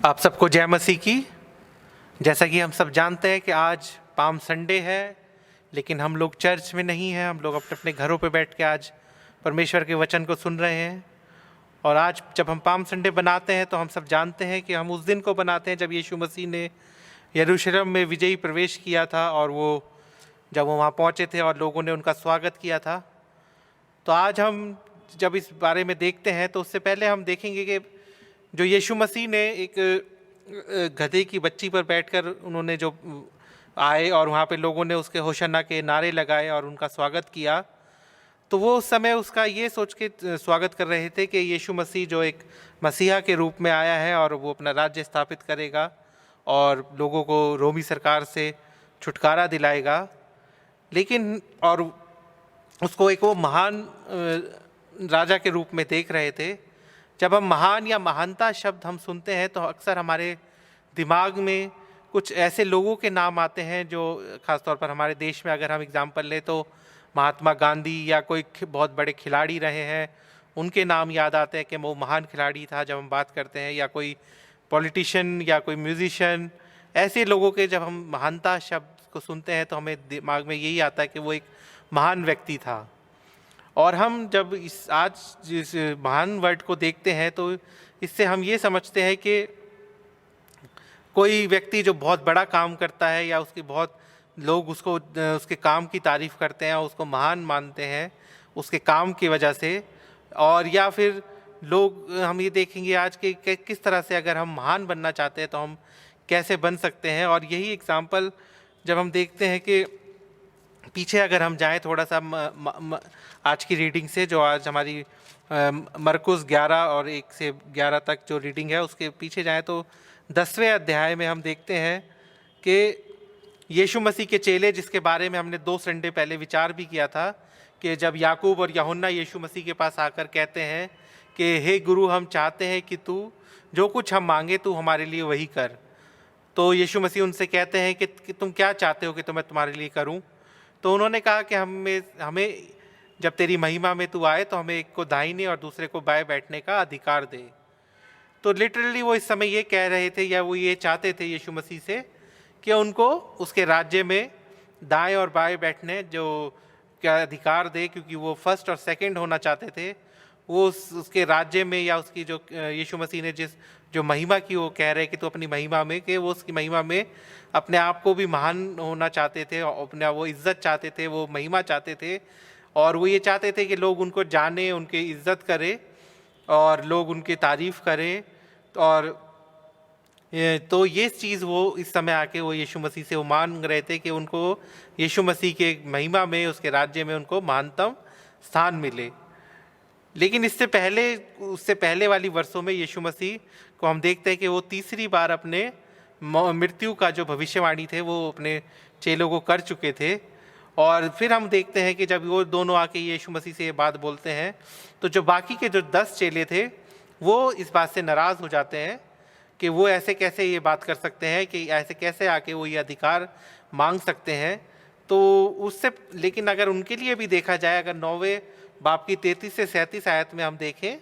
आप सबको जय मसीह की। जैसा कि हम सब जानते हैं कि आज पाम संडे है, लेकिन हम लोग चर्च में नहीं हैं। हम लोग अपने अपने घरों पे बैठ के आज परमेश्वर के वचन को सुन रहे हैं। और आज जब हम पाम संडे बनाते हैं तो हम सब जानते हैं कि हम उस दिन को बनाते हैं जब यीशु मसीह ने यरूशलेम में विजयी प्रवेश किया था, और जब वो वहाँ पहुँचे थे और लोगों ने उनका स्वागत किया था। तो आज हम जब इस बारे में देखते हैं तो उससे पहले हम देखेंगे कि जो यीशु मसीह ने एक गधे की बच्ची पर बैठकर उन्होंने जो आए और वहाँ पे लोगों ने उसके होशन्ना के नारे लगाए और उनका स्वागत किया, तो वो उस समय उसका ये सोच के स्वागत कर रहे थे कि यीशु मसीह जो एक मसीहा के रूप में आया है और वो अपना राज्य स्थापित करेगा और लोगों को रोमी सरकार से छुटकारा दिलाएगा। लेकिन और उसको एक वो महान राजा के रूप में देख रहे थे। जब हम महान या महानता शब्द हम सुनते हैं तो अक्सर हमारे दिमाग में कुछ ऐसे लोगों के नाम आते हैं जो ख़ासतौर पर हमारे देश में अगर हम एग्जाम्पल लें तो महात्मा गांधी या कोई बहुत बड़े खिलाड़ी रहे हैं, उनके नाम याद आते हैं कि वो महान खिलाड़ी था जब हम बात करते हैं, या कोई पॉलिटिशियन या कोई म्यूजिशियन। ऐसे लोगों के जब हम महानता शब्द को सुनते हैं तो हमें दिमाग में यही आता है कि वो एक महान व्यक्ति था। और हम जब जिस महान वर्ड को देखते हैं तो इससे हम ये समझते हैं कि कोई व्यक्ति जो बहुत बड़ा काम करता है या उसकी बहुत लोग उसके काम की तारीफ़ करते हैं और उसको महान मानते हैं उसके काम की वजह से। और या फिर लोग हम ये देखेंगे आज के किस तरह से अगर हम महान बनना चाहते हैं तो हम कैसे बन सकते हैं। और यही एग्जाम्पल जब हम देखते हैं कि पीछे अगर हम जाएं थोड़ा सा आज की रीडिंग से, जो आज हमारी मरकुस 11 और 1 से 11 तक जो रीडिंग है उसके पीछे जाएं तो 10वें अध्याय में हम देखते हैं कि यीशु मसीह के चेले, जिसके बारे में हमने 2 संडे पहले विचार भी किया था, कि जब याकूब और यूहन्ना यीशु मसीह के पास आकर कहते हैं कि हे गुरु, हम चाहते हैं कि तू जो कुछ हम मांगे तू हमारे लिए वही कर। तो यीशु मसीह उनसे कहते हैं कि तुम क्या चाहते हो कि मैं तुम्हारे लिए करूं। तो उन्होंने कहा कि हमें जब तेरी महिमा में तू आए तो हमें एक को दाहिने और दूसरे को बाएं बैठने का अधिकार दे। तो लिटरली वो इस समय ये कह रहे थे या वो ये चाहते थे यीशु मसीह से कि उनको उसके राज्य में दाएं और बाएं बैठने जो क्या अधिकार दे, क्योंकि वो फर्स्ट और सेकंड होना चाहते थे। वो उसके राज्य में या उसकी जो यीशु मसीह ने जो महिमा की वो कह रहे कि तो अपनी महिमा में, कि वो उसकी महिमा में अपने आप को भी महान होना चाहते थे, अपना वो इज्जत चाहते थे, वो महिमा चाहते थे। और वो ये चाहते थे कि लोग उनको जाने, उनकी इज्जत करें और लोग उनकी तारीफ़ करें। और तो ये चीज़ वो इस समय आके वो यीशु मसीह से वो मांग रहे थे कि उनको यीशु मसीह के महिमा में, उसके राज्य में उनको महानतम स्थान मिले। लेकिन उससे पहले वाली वर्षों में यीशु मसीह को हम देखते हैं कि वो तीसरी बार अपने मृत्यु का जो भविष्यवाणी थे वो अपने चेलों को कर चुके थे। और फिर हम देखते हैं कि जब वो दोनों आके यीशु मसीह से ये बात बोलते हैं तो जो बाकी के जो 10 चेले थे वो इस बात से नाराज़ हो जाते हैं कि वो ऐसे कैसे ये बात कर सकते हैं, कि ऐसे कैसे आके वो ये अधिकार मांग सकते हैं। तो उससे लेकिन अगर उनके लिए भी देखा जाए, अगर 9वें बाब की 33 से 37 आयत में हम देखें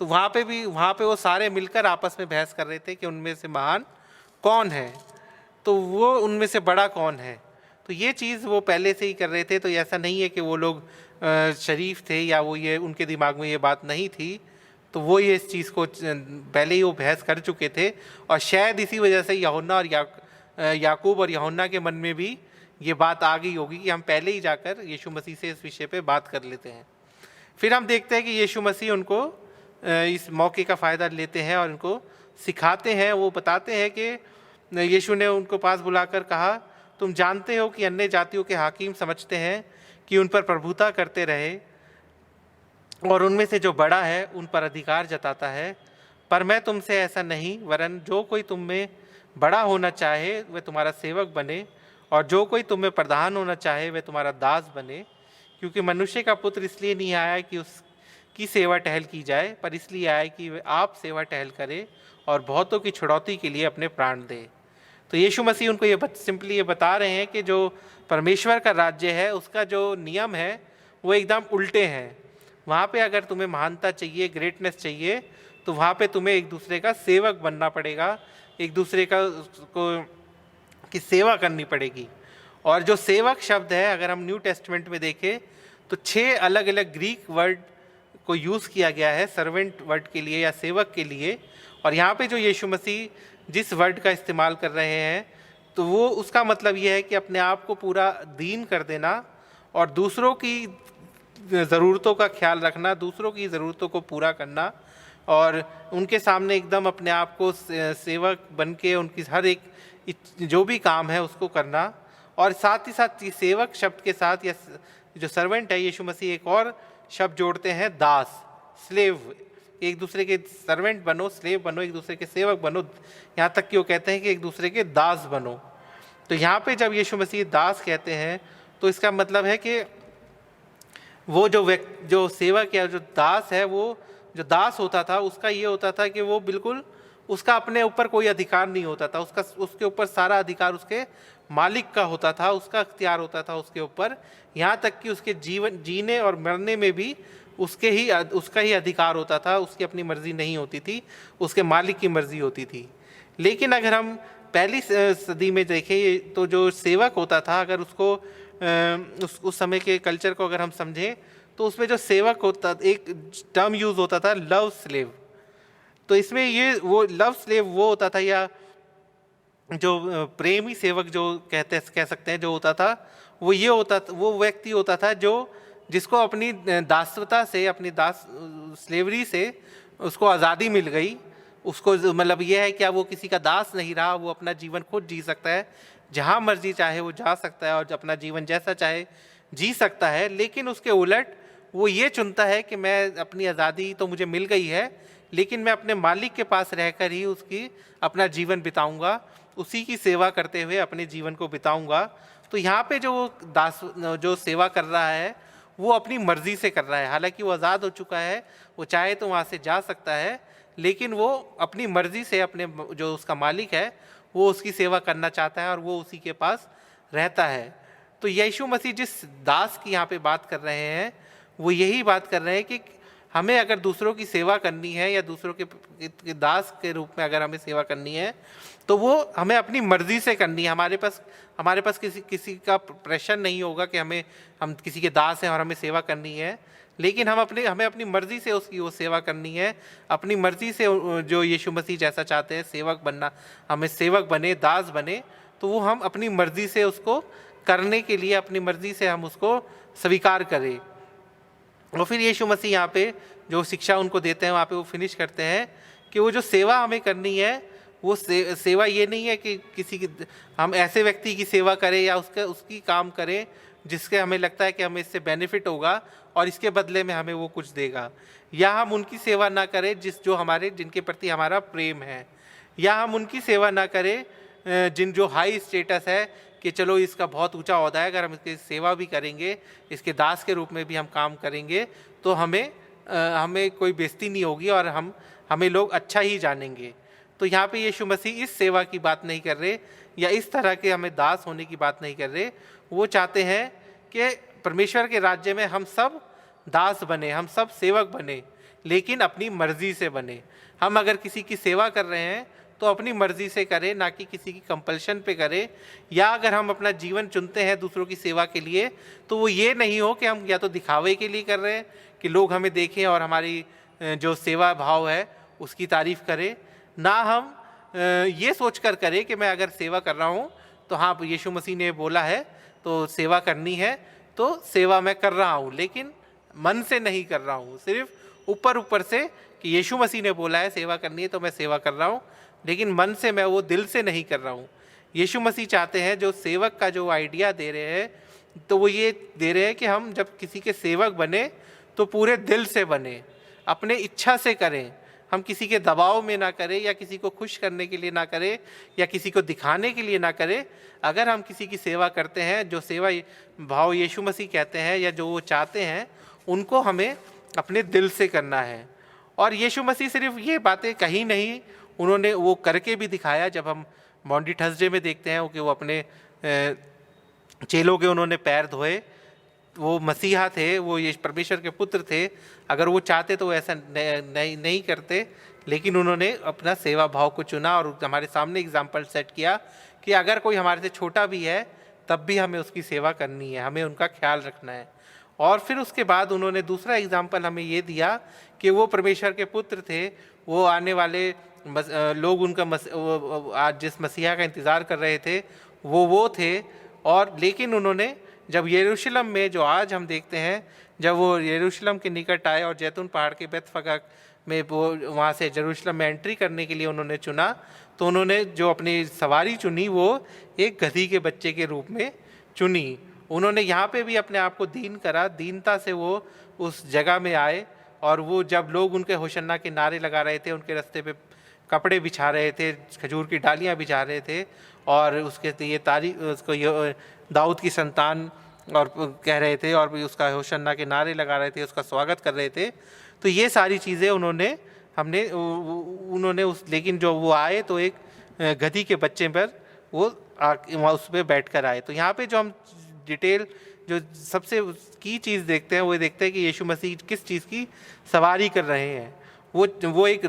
तो वहाँ पे वो सारे मिलकर आपस में बहस कर रहे थे कि उनमें से महान कौन है, तो वो उनमें से बड़ा कौन है। तो ये चीज़ वो पहले से ही कर रहे थे। तो ऐसा नहीं है कि वो लोग शरीफ थे या वो ये उनके दिमाग में ये बात नहीं थी, तो वो ये इस चीज़ को पहले ही वो बहस कर चुके थे। और शायद इसी वजह से यूहन्ना और याकूब और यूहन्ना के मन में भी ये बात आ गई होगी कि हम पहले ही जाकर यीशु मसीह से इस विषय पे बात कर लेते हैं। फिर हम देखते हैं कि यीशु मसीह उनको इस मौके का फ़ायदा लेते हैं और उनको सिखाते हैं। वो बताते हैं कि यीशु ने उनको पास बुलाकर कहा, तुम जानते हो कि अन्य जातियों के हाकिम समझते हैं कि उन पर प्रभुता करते रहे और उनमें से जो बड़ा है उन पर अधिकार जताता है, पर मैं तुमसे ऐसा नहीं, वरन जो कोई तुम में बड़ा होना चाहे वह तुम्हारा सेवक बने, और जो कोई तुम में प्रधान होना चाहे वह तुम्हारा दास बने। क्योंकि मनुष्य का पुत्र इसलिए नहीं आया कि उसकी सेवा टहल की जाए, पर इसलिए आया कि वह आप सेवा टहल करे और बहुतों की छुड़ौती के लिए अपने प्राण दे। तो यीशु मसीह उनको सिंपली ये बता रहे हैं कि जो परमेश्वर का राज्य है उसका जो नियम है वो एकदम उल्टे हैं। वहाँ पे अगर तुम्हें महानता चाहिए, ग्रेटनेस चाहिए, तो वहाँ पे तुम्हें एक दूसरे का सेवक बनना पड़ेगा, एक दूसरे का की सेवा करनी पड़ेगी। और जो सेवक शब्द है, अगर हम न्यू टेस्टमेंट में देखें तो 6 अलग अलग ग्रीक वर्ड को यूज़ किया गया है सर्वेंट वर्ड के लिए या सेवक के लिए। और यहाँ पे जो यीशु मसीह जिस वर्ड का इस्तेमाल कर रहे हैं, तो वो उसका मतलब ये है कि अपने आप को पूरा दीन कर देना और दूसरों की ज़रूरतों का ख्याल रखना, दूसरों की ज़रूरतों को पूरा करना और उनके सामने एकदम अपने आप को सेवक बन के उनकी हर एक जो भी काम है उसको करना। और साथ ही साथ सेवक शब्द के साथ या जो सर्वेंट है, यीशु मसीह एक और शब्द जोड़ते हैं, दास, स्लेव। एक दूसरे के सर्वेंट बनो, स्लेव बनो, एक दूसरे के सेवक बनो, यहाँ तक कि वो कहते हैं कि एक दूसरे के दास बनो। तो यहाँ पे जब यीशु मसीह दास कहते हैं तो इसका मतलब है कि वो जो सेवक या जो दास है, वो जो दास होता था उसका ये होता था कि वो बिल्कुल उसका अपने ऊपर कोई अधिकार नहीं होता था, उसके ऊपर सारा अधिकार उसके मालिक का होता था, उसका अख्तियार होता था उसके ऊपर। यहाँ तक कि उसके जीवन जीने और मरने में भी उसका ही अधिकार होता था, उसकी अपनी मर्जी नहीं होती थी, उसके मालिक की मर्जी होती थी। लेकिन अगर हम पहली सदी में देखें तो जो सेवक होता था, अगर उसको उस समय के कल्चर को अगर हम समझें तो उसमें जो सेवक होता, एक टर्म यूज़ होता था लव स्लेव। तो इसमें ये वो लव स्लेव वो होता था, या जो प्रेमी सेवक जो कह सकते हैं जो होता था, वो ये होता, वो व्यक्ति होता था जिसको अपनी दासता से, अपनी स्लेवरी से उसको आज़ादी मिल गई। उसको मतलब ये है कि वो किसी का दास नहीं रहा, वो अपना जीवन खुद जी सकता है, जहाँ मर्जी चाहे वो जा सकता है और अपना जीवन जैसा चाहे जी सकता है। लेकिन उसके उलट वो ये चुनता है कि मैं अपनी आज़ादी तो मुझे मिल गई है, लेकिन मैं अपने मालिक के पास रहकर ही उसकी अपना जीवन बिताऊंगा, उसी की सेवा करते हुए अपने जीवन को बिताऊंगा। तो यहाँ पे जो सेवा कर रहा है वो अपनी मर्जी से कर रहा है। हालांकि वो आज़ाद हो चुका है, वो चाहे तो वहाँ से जा सकता है, लेकिन वो अपनी मर्जी से अपने जो उसका मालिक है वो उसकी सेवा करना चाहता है और वो उसी के पास रहता है। तो यीशु मसीह जिस दास की यहाँ पे बात कर रहे हैं, वो यही बात कर रहे हैं कि हमें अगर दूसरों की सेवा करनी है या दूसरों के दास के रूप में अगर हमें सेवा करनी है, तो वो हमें अपनी मर्जी से करनी है। हमारे पास किसी का प्रेशर नहीं होगा कि हम किसी के दास हैं और हमें सेवा करनी है, लेकिन हमें अपनी मर्जी से उसकी वो सेवा करनी है। अपनी मर्जी से जो यीशु मसीह जैसा चाहते हैं सेवक बनना, हमें सेवक बने, दास बने, तो वो हम अपनी मर्जी से उसको करने के लिए अपनी मर्जी से हम उसको स्वीकार करें। और फिर यीशु मसीह यहाँ पे जो शिक्षा उनको देते हैं वहाँ पे वो फिनिश करते हैं कि वो जो सेवा हमें करनी है, वो सेवा ये नहीं है कि हम ऐसे व्यक्ति की सेवा करें या उसकी काम करें जिसके हमें लगता है कि हमें इससे बेनिफिट होगा और इसके बदले में हमें वो कुछ देगा, या हम उनकी सेवा ना करें जिनके प्रति हमारा प्रेम है, या हम उनकी सेवा ना करें जो हाई स्टेटस है कि चलो इसका बहुत ऊंचा ओहदा है, अगर हम इसकी सेवा भी करेंगे, इसके दास के रूप में भी हम काम करेंगे, तो हमें कोई बेइज्जती नहीं होगी और हमें लोग अच्छा ही जानेंगे। तो यहाँ पे यीशु मसीह इस सेवा की बात नहीं कर रहे या इस तरह के हमें दास होने की बात नहीं कर रहे। वो चाहते हैं कि परमेश्वर के राज्य में हम सब दास बने, हम सब सेवक बने, लेकिन अपनी मर्जी से बने। हम अगर किसी की सेवा कर रहे हैं तो अपनी मर्जी से करें, ना कि किसी की कंपल्शन पे करें। या अगर हम अपना जीवन चुनते हैं दूसरों की सेवा के लिए, तो वो ये नहीं हो कि हम या तो दिखावे के लिए कर रहे हैं कि लोग हमें देखें और हमारी जो सेवा भाव है उसकी तारीफ करें, ना हम ये सोच कर करें कि मैं अगर सेवा कर रहा हूँ तो हाँ यीशु मसीह ने बोला है तो सेवा करनी है, तो सेवा मैं कर रहा हूँ, लेकिन मन से नहीं कर रहा हूँ, सिर्फ ऊपर से कि यीशु मसीह ने बोला है सेवा करनी है तो मैं सेवा कर रहा हूँ, लेकिन मन से मैं वो दिल से नहीं कर रहा हूँ। यीशु मसीह चाहते हैं, जो सेवक का जो आइडिया दे रहे हैं, तो वो ये दे रहे हैं कि हम जब किसी के सेवक बने तो पूरे दिल से बने, अपने इच्छा से करें, हम किसी के दबाव में ना करें या किसी को खुश करने के लिए ना करें या किसी को दिखाने के लिए ना करें। अगर हम किसी की सेवा करते हैं, जो सेवा भाव यीशु मसीह कहते हैं या जो वो चाहते हैं, उनको हमें अपने दिल से करना है। और यीशु मसीह सिर्फ ये बातें कही नहीं, उन्होंने वो करके भी दिखाया। जब हम मॉन्डी थर्सडे में देखते हैं कि वो अपने चेलों के उन्होंने पैर धोए, वो मसीहा थे, वो ये परमेश्वर के पुत्र थे। अगर वो चाहते तो वो ऐसा नहीं करते, लेकिन उन्होंने अपना सेवा भाव को चुना और हमारे सामने एग्जाम्पल सेट किया कि अगर कोई हमारे से छोटा भी है तब भी हमें उसकी सेवा करनी है, हमें उनका ख्याल रखना है। और फिर उसके बाद उन्होंने दूसरा एग्जाम्पल हमें ये दिया कि वो परमेश्वर के पुत्र थे, वो आने वाले लोग उनका आज जिस मसीहा का इंतज़ार कर रहे थे वो थे। और लेकिन उन्होंने जब यरूशलेम में, जो आज हम देखते हैं, जब वो यरूशलेम के निकट आए और जैतून पहाड़ के बेतफगा में वो वहाँ से यरूशलेम में एंट्री करने के लिए उन्होंने चुना, तो उन्होंने जो अपनी सवारी चुनी वो एक गधी के बच्चे के रूप में चुनी। उन्होंने यहाँ पे भी अपने आप को दीन करा, दीनता से वो उस जगह में आए। और वो जब लोग उनके होशन्ना के नारे लगा रहे थे, उनके रास्ते पे कपड़े बिछा रहे थे, खजूर की डालियाँ बिछा रहे थे और उसके ये उसको ये दाऊद की संतान और कह रहे थे और भी उसका होशन्ना के नारे लगा रहे थे, उसका स्वागत कर रहे थे, तो ये सारी चीज़ें उन्होंने लेकिन जो वो आए तो एक गधी के बच्चे पर वो उस पर बैठ कर आए। तो यहाँ पे जो हम डिटेल जो सबसे की चीज़ देखते हैं वो देखते हैं कि यीशु मसीह किस चीज़ की सवारी कर रहे हैं। वो एक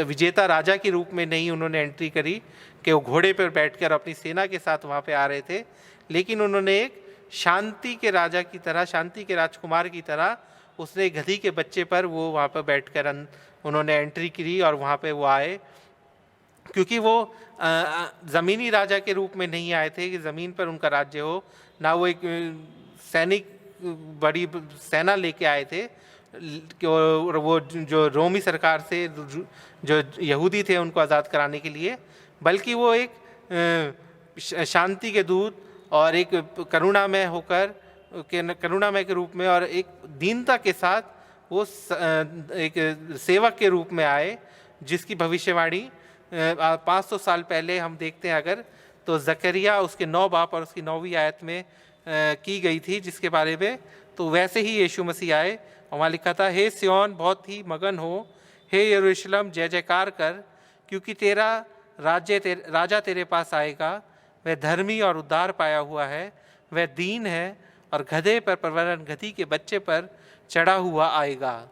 विजेता राजा के रूप में नहीं उन्होंने एंट्री करी कि वो घोड़े पर बैठकर अपनी सेना के साथ वहाँ पे आ रहे थे, लेकिन उन्होंने एक शांति के राजा की तरह, शांति के राजकुमार की तरह उसने गधी के बच्चे पर वो वहाँ पर बैठकर उन्होंने एंट्री की और वहाँ पे वो आए। क्योंकि वो ज़मीनी राजा के रूप में नहीं आए थे कि ज़मीन पर उनका राज्य हो, ना वो एक सैनिक बड़ी सेना लेके आए थे, और वो जो रोमी सरकार से जो यहूदी थे उनको आज़ाद कराने के लिए, बल्कि वो एक शांति के दूत और एक करुणामय के रूप में और एक दीनता के साथ वो एक सेवक के रूप में आए, जिसकी भविष्यवाणी 500 साल पहले हम देखते हैं अगर, तो जकरिया उसके 9 बाप और उसकी 9वीं आयत में की गई थी, जिसके बारे में तो वैसे ही यीशु मसीह आए। और वहाँ लिखा था, हे सिय्योन बहुत ही मगन हो, हे यरूशलेम जय जयकार कर, क्योंकि तेरा राजा तेरे पास आएगा, वह धर्मी और उद्धार पाया हुआ है, वह दीन है और गधे पर वरन गधी के बच्चे पर चढ़ा हुआ आएगा।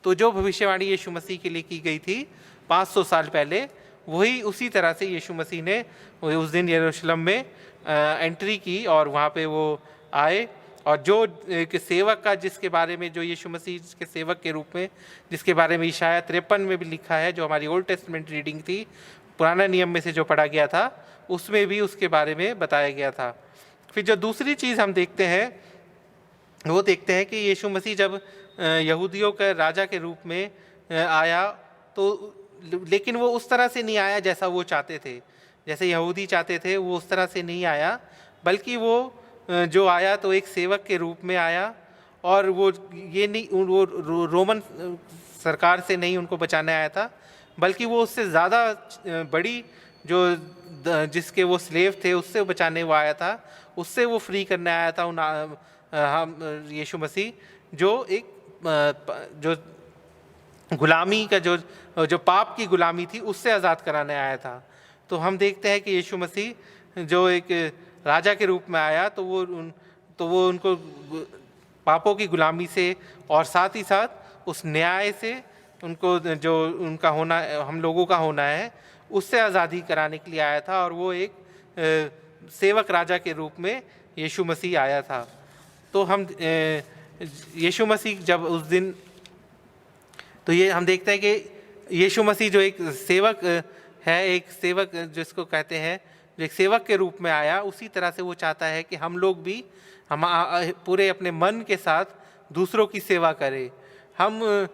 तो जो भविष्यवाणी यीशु मसीह के लिए की गई थी 500 साल पहले, वही उसी तरह से यीशु मसीह ने उस दिन यरूशलेम में एंट्री की और वहाँ पे वो आए। और जो एक सेवक का, जिसके बारे में, जो यीशु मसीह के सेवक के रूप में जिसके बारे में इशाया 53 में भी लिखा है, जो हमारी ओल्ड टेस्टमेंट रीडिंग थी, पुराना नियम में से जो पढ़ा गया था, उसमें भी उसके बारे में बताया गया था। फिर जो दूसरी चीज़ हम देखते हैं वो देखते हैं कि यीशु मसीह जब यहूदियों के राजा के रूप में आया, तो लेकिन वो उस तरह से नहीं आया जैसा वो चाहते थे, जैसे यहूदी चाहते थे, वो उस तरह से नहीं आया, बल्कि वो जो आया तो एक सेवक के रूप में आया। और वो ये नहीं, वो रोमन सरकार से नहीं उनको बचाने आया था, बल्कि वो उससे ज़्यादा बड़ी जो जिसके वो स्लेव थे उससे बचाने वो आया था, उससे वो फ्री करने आया था हम यीशु मसीह, जो एक जो गुलामी का जो पाप की गुलामी थी उससे आज़ाद कराने आया था। तो हम देखते हैं कि यीशु मसीह जो एक राजा के रूप में आया, तो वो उनको पापों की गुलामी से और साथ ही साथ उस न्याय से उनको जो उनका होना, हम लोगों का होना है, उससे आज़ादी कराने के लिए आया था। और वो एक सेवक राजा के रूप में यीशु मसीह आया था। तो हम यीशु मसीह जब उस दिन, तो ये हम देखते हैं कि यीशु मसीह जो एक सेवक है, एक सेवक जिसको कहते हैं, जो एक सेवक के रूप में आया, उसी तरह से वो चाहता है कि हम लोग भी हम पूरे अपने मन के साथ दूसरों की सेवा करें, हम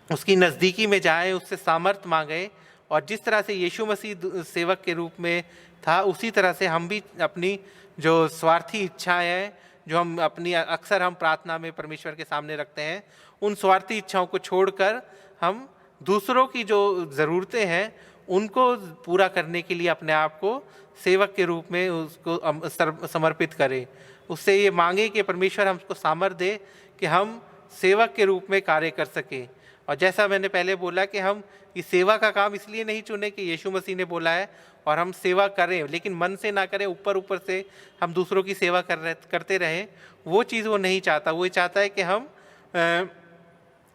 उसकी नज़दीकी में जाएं, उससे सामर्थ मांगें। और जिस तरह से यीशु मसीह सेवक के रूप में था, उसी तरह से हम भी अपनी जो स्वार्थी इच्छाएं हैं, जो हम अपनी अक्सर हम प्रार्थना में परमेश्वर के सामने रखते हैं, उन स्वार्थी इच्छाओं को छोड़कर हम दूसरों की जो ज़रूरतें हैं उनको पूरा करने के लिए अपने आप को सेवक के रूप में उसको समर्पित करें। उससे ये मांगे कि परमेश्वर हमको सामर्थ्य दे कि हम सेवक के रूप में कार्य कर सकें। और जैसा मैंने पहले बोला कि हम इस सेवा का काम इसलिए नहीं चुने कि यीशु मसीह ने बोला है और हम सेवा करें, लेकिन मन से ना करें, ऊपर ऊपर से हम दूसरों की सेवा करते रहें, वो चीज़ वो नहीं चाहता। वो चाहता है कि हम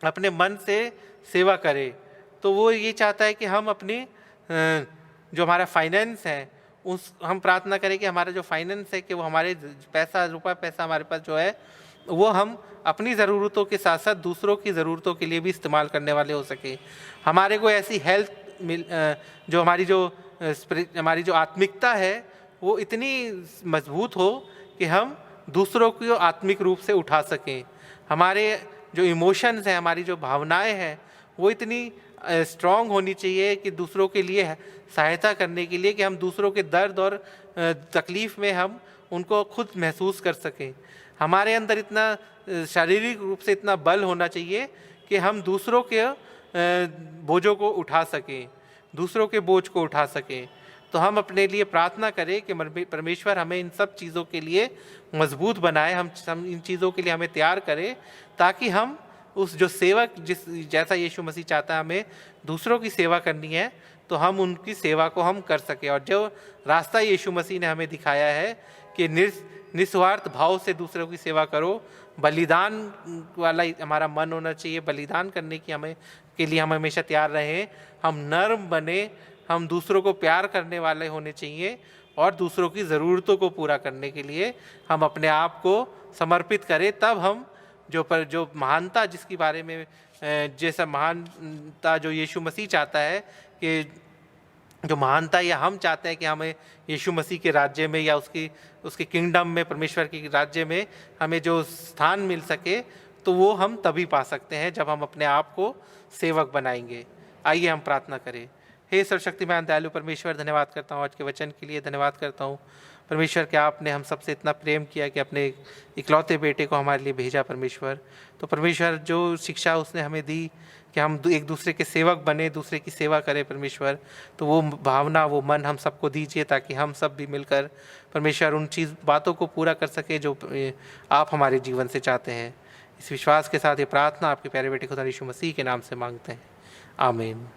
अपने मन से सेवा करें। तो वो ये चाहता है कि हम अपनी जो हमारा फाइनेंस है उस हम प्रार्थना करें कि हमारा जो फाइनेंस है कि वो हमारे पैसा हमारे पास जो है वो हम अपनी ज़रूरतों के साथ साथ दूसरों की ज़रूरतों के लिए भी इस्तेमाल करने वाले हो सके। हमारे को ऐसी हेल्थ जो हमारी जो आत्मिकता है वो इतनी मजबूत हो कि हम दूसरों को आत्मिक रूप से उठा सकें। हमारे जो इमोशंस हैं, हमारी जो भावनाएं हैं वो इतनी स्ट्रॉन्ग होनी चाहिए कि दूसरों के लिए सहायता करने के लिए, कि हम दूसरों के दर्द और तकलीफ़ में हम उनको खुद महसूस कर सकें। हमारे अंदर इतना शारीरिक रूप से इतना बल होना चाहिए कि हम दूसरों के बोझों को उठा सकें, दूसरों के बोझ को उठा सकें। तो हम अपने लिए प्रार्थना करें कि परमेश्वर हमें इन सब चीज़ों के लिए मजबूत बनाए, हम इन चीज़ों के लिए हमें तैयार करें, ताकि हम उस जो सेवक जैसा यीशु मसीह चाहता है हमें दूसरों की सेवा करनी है, तो हम उनकी सेवा को हम कर सकें। और जो रास्ता यीशु मसीह ने हमें दिखाया है कि निस्वार्थ भाव से दूसरों की सेवा करो, बलिदान वाला हमारा मन होना चाहिए, बलिदान करने की के लिए हम हमेशा तैयार रहें, हम नर्म बने, हम दूसरों को प्यार करने वाले होने चाहिए और दूसरों की ज़रूरतों को पूरा करने के लिए हम अपने आप को समर्पित करें। तब हम जो महानता जिसके बारे में जैसा महानता जो यीशु मसीह चाहता है, कि जो महानता या हम चाहते हैं कि हमें यीशु मसीह के राज्य में या उसके किंगडम में, परमेश्वर के राज्य में हमें जो स्थान मिल सके, तो वो हम तभी पा सकते हैं जब हम अपने आप को सेवक बनाएंगे। आइए हम प्रार्थना करें। हे सर्वशक्तिमान दयालु परमेश्वर, धन्यवाद करता हूँ आज के वचन के लिए, धन्यवाद करता हूँ परमेश्वर कि आपने हम सबसे इतना प्रेम किया कि अपने इकलौते बेटे को हमारे लिए भेजा परमेश्वर। तो परमेश्वर जो शिक्षा उसने हमें दी कि हम एक दूसरे के सेवक बने, दूसरे की सेवा करें परमेश्वर, तो वो भावना, वो मन हम सबको दीजिए, ताकि हम सब भी मिलकर परमेश्वर उन बातों को पूरा कर सके जो आप हमारे जीवन से चाहते हैं। इस विश्वास के साथ ये प्रार्थना आपके प्यारे बेटे खुदा यीशु मसीह के नाम से मांगते हैं, आमीन।